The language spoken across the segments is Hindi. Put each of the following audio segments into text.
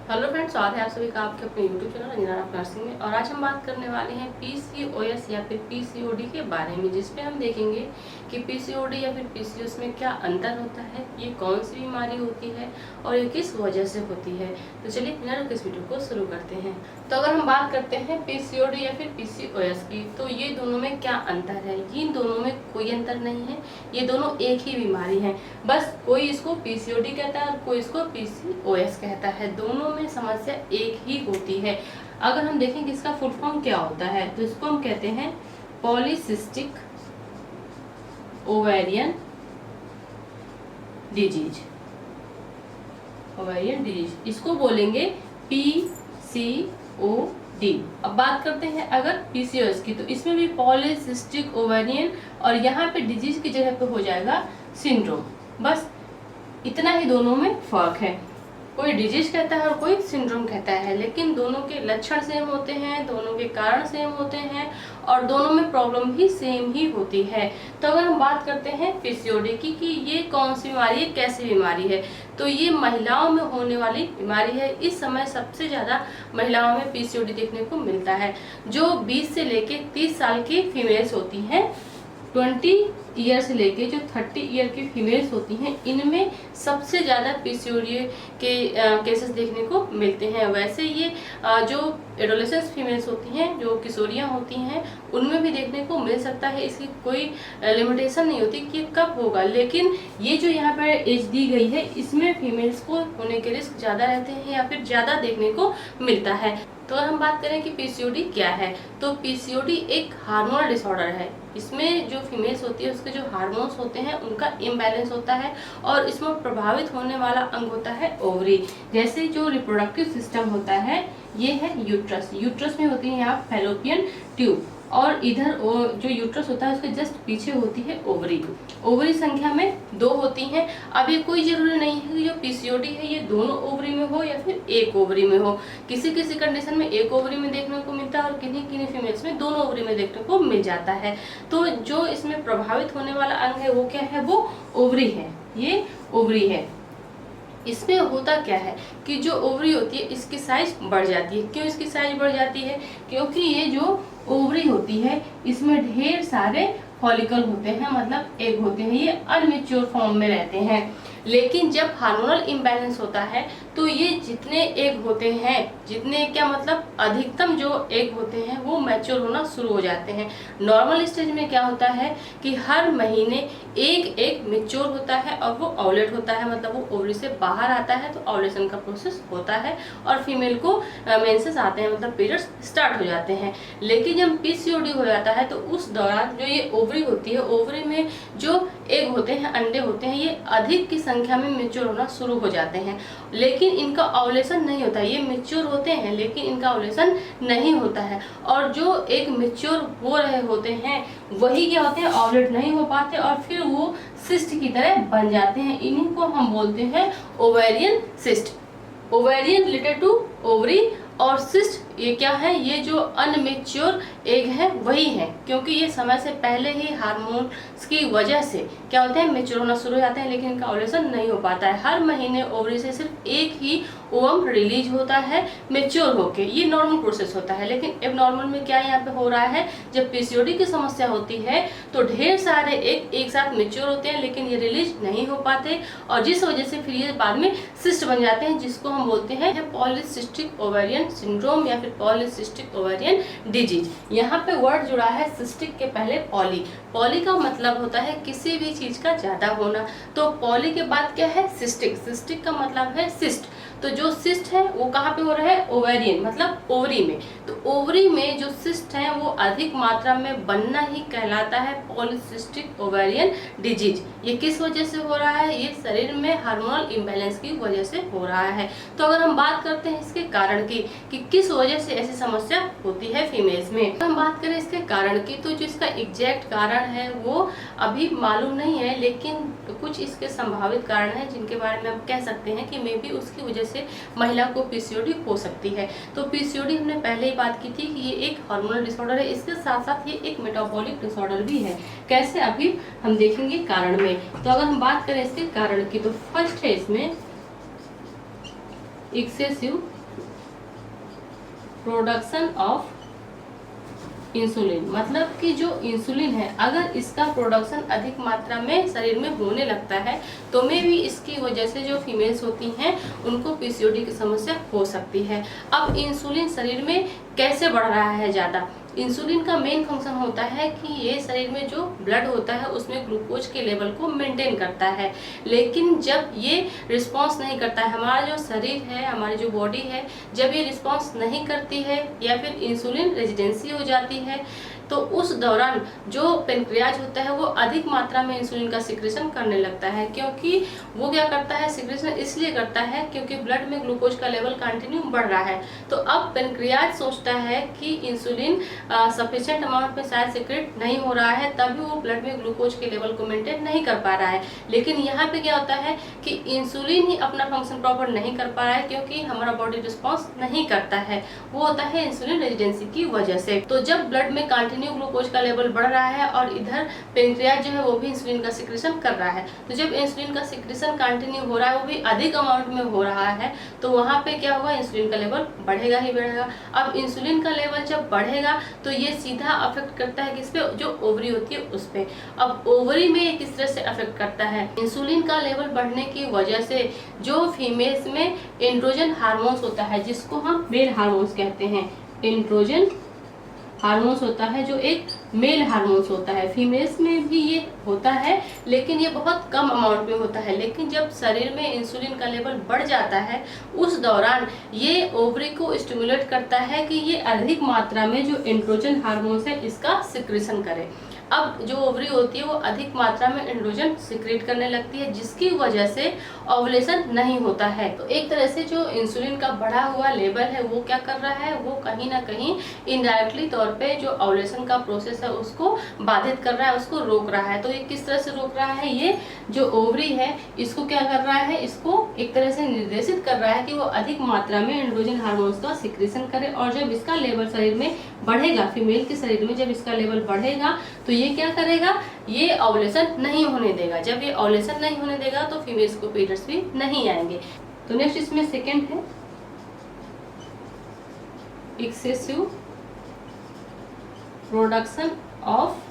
हेलो फ्रेंड्स, स्वागत है आप सभी का आपके अपने YouTube channel Ranjana Rao nursing में। और आज हम बात करने वाले हैं पीसीओएस या फिर पीसीओडी के बारे में, जिसमें हम देखेंगे कि पीसीओडी या फिर पीसीओएस में क्या अंतर होता है, ये कौन सी बीमारी होती है और ये किस वजह से होती है। तो चलिए बिना रुके इस वीडियो को शुरू करते हैं। तो अगर हम बात करते हैं पीसीओडी या फिर पीसीओएस की, तो ये दोनों में क्या अंतर है। इन दोनों में कोई अंतर नहीं है, ये दोनों एक ही बीमारी है। बस कोई इसको पीसीओडी कहता है और कोई इसको पीसीओएस कहता है। दोनों में समस्या एक ही होती है। अगर हम देखें कि इसका फुल फॉर्म क्या होता है, तो इसको हम कहते हैं polycystic ovarian disease. Ovarian disease इसको बोलेंगे पीसीओडी। अब बात करते हैं अगर पीसीओएस की, तो इसमें भी पॉलीसिस्टिक ओवेरियन और यहाँ पे डिजीज की जगह पे हो जाएगा सिंड्रोम। बस इतना ही दोनों में फर्क है। कोई डिजीज कहता है और कोई सिंड्रोम कहता है, लेकिन दोनों के लक्षण सेम होते हैं, दोनों के कारण सेम होते हैं और दोनों में प्रॉब्लम भी सेम ही होती है। तो अगर हम बात करते हैं पीसीओडी की कि ये कौन सी बीमारी है, कैसी बीमारी है, तो ये महिलाओं में होने वाली बीमारी है। इस समय सबसे ज़्यादा महिलाओं में पीसीओडी देखने को मिलता है। जो 20 से लेके 30 साल की फीमेल्स होती हैं, 20 ईयर से लेके जो 30 ईयर की फीमेल्स होती हैं, इनमें सबसे ज़्यादा पीसीओडी के केसेस देखने को मिलते हैं। वैसे ये जो एडोलेसेंस फीमेल्स होती हैं, जो किशोरियाँ होती हैं, उनमें भी देखने को मिल सकता है। इसकी कोई लिमिटेशन नहीं होती कि कब होगा, लेकिन ये जो यहाँ पर एज दी गई है, इसमें फीमेल्स को होने के रिस्क ज़्यादा रहते हैं या फिर ज़्यादा देखने को मिलता है। तो अगर हम बात करें कि पीसीओडी क्या है, तो पीसीओडी एक हार्मोनल डिसऑर्डर है। इसमें जो फीमेल्स होती है उसके जो हार्मोन्स होते हैं उनका इम्बैलेंस होता है और इसमें प्रभावित होने वाला अंग होता है ओवरी। जैसे जो रिप्रोडक्टिव सिस्टम होता है, ये है यूट्रस। यूट्रस में होती है यहाँ फैलोपियन ट्यूब और इधर जो यूट्रस होता है उसके जस्ट पीछे होती है ओवरी। ओवरी संख्या में 2 होती हैं। अब ये कोई जरूरी नहीं है कि जो पीसीओडी है ये दोनों ओवरी में हो या फिर एक ओवरी में हो। किसी किसी कंडीशन में एक ओवरी में देखने को मिलता है और किन्हीं किन्हीं फीमेल्स में दोनों ओवरी में देखने को मिल जाता है। तो जो इसमें प्रभावित होने वाला अंग है वो क्या है, वो ओवरी है। ये ओवरी है। इसमें होता क्या है कि जो ओवरी होती है इसकी साइज बढ़ जाती है। क्यों इसकी साइज बढ़ जाती है? क्योंकि ये जो ओवरी होती है इसमें ढेर सारे फॉलिकल होते हैं, मतलब एग होते हैं। ये अनमेच्योर फॉर्म में रहते हैं। लेकिन जब हार्मोनल इम्बैलेंस होता है तो ये जितने एग होते हैं, जितने क्या मतलब अधिकतम जो एग होते हैं वो मैच्योर होना शुरू हो जाते हैं। नॉर्मल स्टेज में क्या होता है कि हर महीने एक एग मैच्योर होता है और वो ओवलेट होता है, मतलब वो ओवरी से बाहर आता है, तो ओवलेशन का प्रोसेस होता है और फीमेल को मेंसेस आते हैं, मतलब पीरियड्स स्टार्ट हो जाते हैं। लेकिन जब पीसीओडी हो जाता है तो उस दौरान जो ये ओवरी होती है, ओवरी में जो एग होते हैं, अंडे होते हैं, ये अधिक की संख्या में मैच्योर होना शुरू हो जाते हैं। लेकिन इनका ओवुलेशन नहीं होता। ये मैच्योर होते हैं लेकिन इनका ओवुलेशन नहीं होता है। और जो एग मैच्योर हो रहे होते हैं वही क्या होते हैं, ओवुलेट नहीं हो पाते और फिर वो सिस्ट की तरह बन जाते हैं। इन्हीं को हम बोलते हैं ovarian cyst. Ovarian related to ovary और सिस्ट ये क्या है, ये जो अनमेच्योर एग है वही है, क्योंकि ये समय से पहले ही हार्मोन्स की वजह से क्या होते हैं, मैच्योर होना शुरू हो जाते हैं, लेकिन इनका ओवुलेशन नहीं हो पाता है। हर महीने ओवरी से सिर्फ एक ही ओवम रिलीज होता है मैच्योर होके। ये नॉर्मल प्रोसेस होता है। लेकिन अब नॉर्मल में क्या यहाँ पे हो रहा है, जब पीसीओडी की समस्या होती है तो ढेर सारे एग एक साथ मैच्योर होते हैं लेकिन ये रिलीज नहीं हो पाते और जिस वजह से फिर ये बाद में सिस्ट बन जाते हैं, जिसको हम बोलते हैं पॉलीसिस्टिक ओवेरियन सिंड्रोम या फिर पॉलीसिस्टिक ओवेरियन डिजीज। यहाँ पे वर्ड जुड़ा है सिस्टिक के पहले पॉली। पॉली का मतलब होता है किसी भी चीज का ज्यादा होना, तो पॉली के बाद क्या है, सिस्टिक। सिस्टिक का मतलब है सिस्ट। तो जो सिस्ट है वो कहाँ पे हो रहा है, ओवेरियन मतलब ओवरी में। तो ओवरी में जो सिस्ट है वो अधिक मात्रा में बनना ही कहलाता है पॉलीसिस्टिक ओवेरियन डिजीज। ये किस वजह से हो रहा है, ये शरीर में हार्मोनल इम्बैलेंस की वजह से हो रहा है। तो अगर हम बात करते हैं इसके कारण की कि किस वजह से ऐसी समस्या होती है फीमेल्स में, तो हम बात करें इसके कारण की, तो जो इसका एग्जैक्ट कारण है वो अभी मालूम नहीं है, लेकिन कुछ इसके संभावित कारण हैं जिनके बारे में हम कह सकते हैं कि मे बी उसकी वजह से महिला को पीसीओडी हो सकती है। तो पीसीओडी हमने पहले ही बात की थी कि ये एक हार्मोनल डिसऑर्डर है, इसके साथ साथ ये एक मेटाबॉलिक डिसऑर्डर भी है। कैसे, अभी हम देखेंगे कारण में। तो अगर हम बात करें इसके कारण की, तो फर्स्ट है इसमें एक्सेसिव प्रोडक्शन ऑफ इंसुलिन, मतलब कि जो इंसुलिन है अगर इसका प्रोडक्शन अधिक मात्रा में शरीर में होने लगता है तो में भी इसकी वजह से जो फीमेल्स होती हैं उनको पीसीओडी की समस्या हो सकती है। अब इंसुलिन शरीर में कैसे बढ़ रहा है ज़्यादा? इंसुलिन का मेन फंक्शन होता है कि ये शरीर में जो ब्लड होता है उसमें ग्लूकोज के लेवल को मेंटेन करता है, लेकिन जब ये रिस्पांस नहीं करता है, हमारा जो शरीर है, हमारी जो बॉडी है, जब ये रिस्पांस नहीं करती है या फिर इंसुलिन रेजिडेंसी हो जाती है तो उस दौरान जो पेनक्रियाज होता है वो अधिक मात्रा में इंसुलिन का सिक्रेशन करने लगता है, क्योंकि वो क्या करता है, सिक्रेशन इसलिए करता है क्योंकि ब्लड में ग्लूकोज का लेवल कंटिन्यू बढ़ रहा है। तो अब पेनक्रियाज सोचता है कि इंसुलिन सफिशिएंट अमाउंट में शायद सिक्रेट नहीं हो रहा है, तभी वो ब्लड में ग्लूकोज के लेवल को मेंटेन नहीं कर पा रहा है। लेकिन यहाँ पे क्या होता है कि इंसुलिन ही अपना फंक्शन प्रॉपर नहीं कर पा रहा है क्योंकि हमारा बॉडी रिस्पॉन्स नहीं करता है, वो होता है इंसुलिन रेजिडेंसी की वजह से। तो जब ब्लड में कंटिन्यू ग्लूकोज का लेवल बढ़ रहा है और इधर पेनक्रियाज जो है वो भी इंसुलिन का सिक्रेशन कर रहा है, तो जब इंसुलिन का सिक्रेशन कंटिन्यू हो रहा है वो भी अधिक अमाउंट में हो रहा है, तो वहाँ पे क्या होगा, इंसुलिन का लेवल बढ़ेगा ही बढ़ेगा। अब इंसुलिन का लेवल जब बढ़ेगा तो ये सीधा अफेक्ट करता है किस पे, जो ओवरी होती है उस पे। अब ओवरी में ये किस तरह से अफेक्ट करता है, इंसुलिन का लेवल बढ़ने की वजह से जो फीमेल्स में एंड्रोजन हार्मोन्स होता है जिसको हम मेल हार्मोन्स कहते हैं, एंड्रोजन हार्मोन्स होता है जो एक मेल हार्मोन्स होता है, फीमेल्स में भी ये होता है लेकिन ये बहुत कम अमाउंट में होता है। लेकिन जब शरीर में इंसुलिन का लेवल बढ़ जाता है उस दौरान ये ओवरी को स्टिमुलेट करता है कि ये अधिक मात्रा में जो एंड्रोजन हार्मोन्स है इसका सिक्रेशन करे। अब जो ओवरी होती है वो अधिक मात्रा में एंड्रोजन सिक्रेट करने लगती है जिसकी वजह से ओवुलेशन नहीं होता है। तो एक तरह से जो इंसुलिन का बढ़ा हुआ लेवल है वो क्या कर रहा है, वो कहीं ना कहीं इनडायरेक्टली तौर पे जो ओवुलेशन का प्रोसेस है उसको बाधित कर रहा है, उसको रोक रहा है। तो ये किस तरह से रोक रहा है, ये जो ओवरी है इसको क्या कर रहा है, इसको एक तरह से निर्देशित कर रहा है कि वो अधिक मात्रा में एंड्रोजन हार्मोन्स का सिक्रेशन करे, और जब इसका लेवल शरीर में बढ़ेगा, फीमेल के शरीर में जब इसका लेवल बढ़ेगा तो ये क्या करेगा, ये ओवुलेशन नहीं होने देगा। जब ये ओवुलेशन नहीं होने देगा तो फीमेल्स को पीरियड्स भी नहीं आएंगे। तो नेक्स्ट इसमें सेकंड है एक्सेसिव प्रोडक्शन ऑफ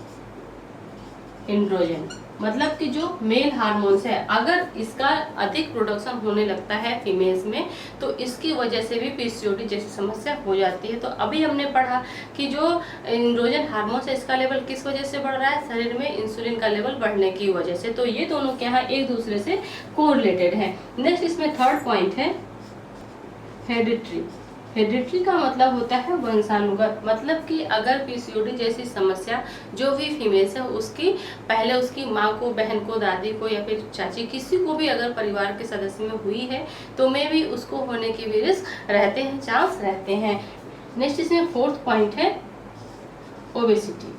एंड्रोजन, मतलब कि जो मेल हार्मोन्स है अगर इसका अधिक प्रोडक्शन होने लगता है फीमेल्स में तो इसकी वजह से भी पीसीओडी जैसी समस्या हो जाती है। तो अभी हमने पढ़ा कि जो एंड्रोजन हार्मोन्स है इसका लेवल किस वजह से बढ़ रहा है, शरीर में इंसुलिन का लेवल बढ़ने की वजह से। तो ये दोनों क्या है, एक दूसरे से कोरिलेटेड है। नेक्स्ट इसमें थर्ड पॉइंट है हेरिडिटरी। हेरिडिटरी का मतलब होता है वंशानुगत, मतलब कि अगर पीसीओडी जैसी समस्या जो भी फीमेल्स है उसकी पहले उसकी माँ को, बहन को, दादी को या फिर चाची, किसी को भी अगर परिवार के सदस्य में हुई है तो में भी उसको होने के भी रिस्क रहते हैं, चांस रहते हैं। नेक्स्ट इसमें फोर्थ पॉइंट है ओबेसिटी।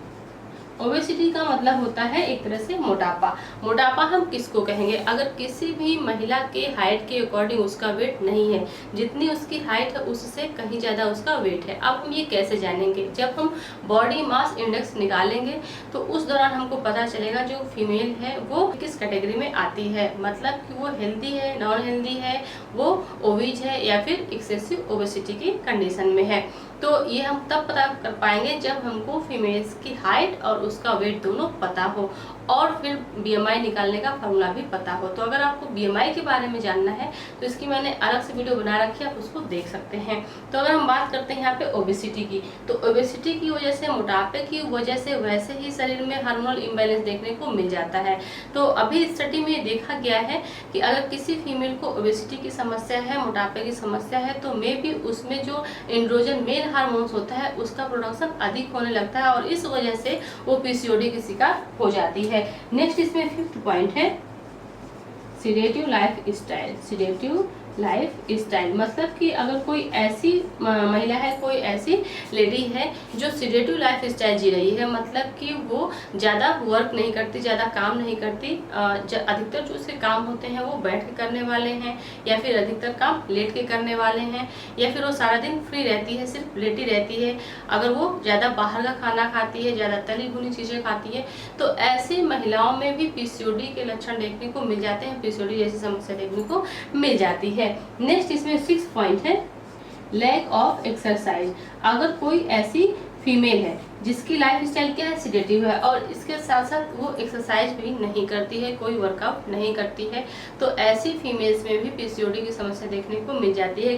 ओबेसिटी का मतलब होता है एक तरह से मोटापा। मोटापा हम किसको कहेंगे, अगर किसी भी महिला के हाइट के अकॉर्डिंग उसका वेट नहीं है, जितनी उसकी हाइट है उससे कहीं ज़्यादा उसका वेट है। अब हम ये कैसे जानेंगे, जब हम बॉडी मास इंडेक्स निकालेंगे तो उस दौरान हमको पता चलेगा जो फीमेल है वो किस कैटेगरी में आती है, मतलब कि वो हेल्दी है, नॉन हेल्दी है, वो ओबीज है या फिर एक्सेसिव ओबेसिटी की कंडीशन में है। तो ये हम तब पता कर पाएंगे जब हमको फीमेल्स की हाइट और उसका वेट दोनों पता हो और फिर बीएमआई निकालने का फॉर्मूला भी पता हो। तो अगर आपको बीएमआई के बारे में जानना है तो इसकी मैंने अलग से वीडियो बना रखी है, आप उसको देख सकते हैं। तो अगर हम बात करते हैं यहाँ पे ओबेसिटी की, तो ओबेसिटी की वजह से, मोटापे की वजह से वैसे ही शरीर में हार्मोनल इम्बैलेंस देखने को मिल जाता है। तो अभी स्टडी में देखा गया है कि अगर किसी फीमेल को ओबेसिटी की समस्या है, मोटापे की समस्या है, तो मे भी उसमें जो एंड्रोजन मेल हार्मोन्स होता है उसका प्रोडक्शन अधिक होने लगता है और इस वजह से वो पीसीओडी की शिकार हो जाती है। नेक्स्ट इसमें फिफ्थ पॉइंट है sedative life style. Sedative life style मतलब कि अगर कोई ऐसी महिला है, कोई ऐसी लेडी है जो सीडेटिव लाइफ स्टाइल जी रही है, मतलब कि वो ज़्यादा वर्क नहीं करती, ज़्यादा काम नहीं करती, अधिकतर जो उसके काम होते हैं वो बैठ के करने वाले हैं या फिर अधिकतर काम लेट के करने वाले हैं, या फिर वो सारा दिन फ्री रहती है, सिर्फ लेटी रहती है। अगर वो ज़्यादा बाहर का खाना खाती है, ज़्यादा तली भुनी चीज़ें खाती है, तो ऐसी महिलाओं में भी पीसीओडी के लक्षण देखने को मिल जाते हैं, पीसीओडी जैसी समस्या देखने को मिल जाती है। है। नेक्स्ट इसमें 6 पॉइंट है, लैक ऑफ एक्सरसाइज। अगर कोई ऐसी फीमेल है जिसकी लाइफ स्टाइल क्या है, सेडेटिव है, और इसके साथ साथ वो एक्सरसाइज भी नहीं करती है, कोई वर्कआउट नहीं करती है, तो ऐसी फीमेल्स में भी पीसीओडी की समस्या देखने को मिल जाती है।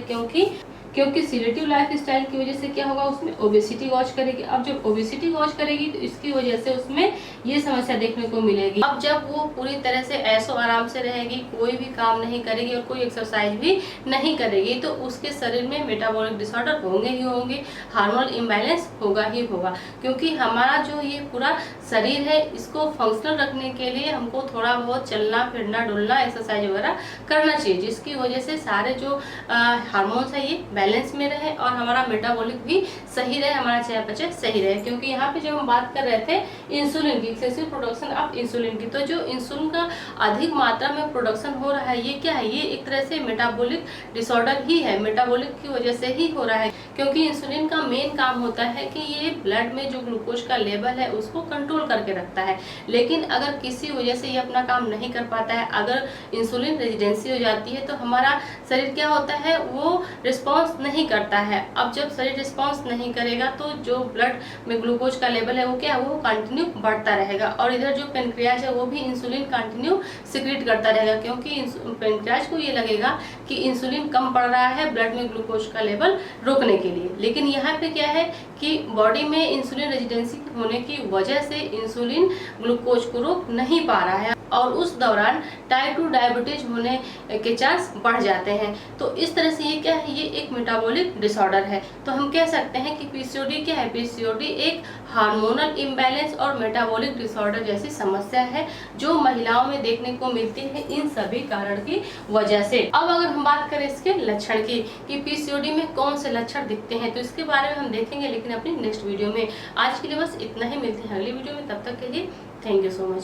क्योंकि सेडेटिव लाइफ स्टाइल की वजह से क्या होगा, उसमें ओबेसिटी वॉच करेगी। अब जब ओबेसिटी वॉच करेगी तो इसकी वजह से उसमें ये समस्या देखने को मिलेगी। अब जब वो पूरी तरह से ऐसो आराम से रहेगी, कोई भी काम नहीं करेगी और कोई एक्सरसाइज भी नहीं करेगी, तो उसके शरीर में मेटाबॉलिक डिसऑर्डर होंगे ही होंगे, हार्मोनल इम्बैलेंस होगा ही होगा। क्योंकि हमारा जो ये पूरा शरीर है, इसको फंक्शनल रखने के लिए हमको थोड़ा बहुत चलना फिरना, डुलना, एक्सरसाइज वगैरह करना चाहिए, जिसकी वजह से सारे जो हार्मोन्स है ये बैलेंस में रहे और हमारा मेटाबॉलिक भी सही रहे, हमारा चयापचय सही रहे। क्योंकि यहाँ पे जब हम बात कर रहे थे इंसुलिन की, एक्सेसिव प्रोडक्शन ऑफ इंसुलिन की, तो जो इंसुलिन का अधिक मात्रा में प्रोडक्शन हो रहा है, ये क्या है, ये एक तरह से मेटाबॉलिक डिसऑर्डर ही है, मेटाबॉलिक की वजह से ही हो रहा है। क्योंकि इंसुलिन का मेन काम होता है कि ये ब्लड में जो ग्लूकोज का लेवल है उसको कंट्रोल करके रखता है। लेकिन अगर किसी वजह से ये अपना काम नहीं कर पाता है, अगर इंसुलिन रेजिडेंसी हो जाती है, तो हमारा शरीर क्या होता है, वो रिस्पॉन्स नहीं करता है। अब जब शरीर रिस्पॉन्स नहीं करेगा तो जो ब्लड में ग्लूकोज का लेवल है वो क्या है, वो कंटिन्यू बढ़ता रहेगा, और इधर जो पेनक्रियाज है वो भी इंसुलिन कंटिन्यू सिक्रीट करता रहेगा। क्योंकि पेनक्रियाज को ये लगेगा कि इंसुलिन कम पड़ रहा है ब्लड में ग्लूकोज का लेवल रोकने के लिए। लेकिन यहाँ पे क्या है कि बॉडी में इंसुलिन रेजिडेंसी होने की वजह से इंसुलिन ग्लूकोज को रोक नहीं पा रहा है, और उस दौरान टाइप 2 डायबिटीज होने के चांस बढ़ जाते हैं। तो इस तरह से ये क्या है, ये एक मेटाबॉलिक डिसऑर्डर है। तो हम कह सकते हैं कि पीसीओडी क्या है, पीसीओडी एक हार्मोनल इम्बैलेंस और मेटाबॉलिक डिसऑर्डर जैसी समस्या है, जो महिलाओं में देखने को मिलती है इन सभी कारण की वजह से। अब अगर हम बात करें इसके लक्षण की, कि पीसीओडी में कौन से लक्षण दिखते हैं, तो इसके बारे में हम देखेंगे, लेकिन अपनी नेक्स्ट वीडियो में। आज के लिए बस इतना ही, मिलते हैं अगली वीडियो में, तब तक के लिए थैंक यू सो मच।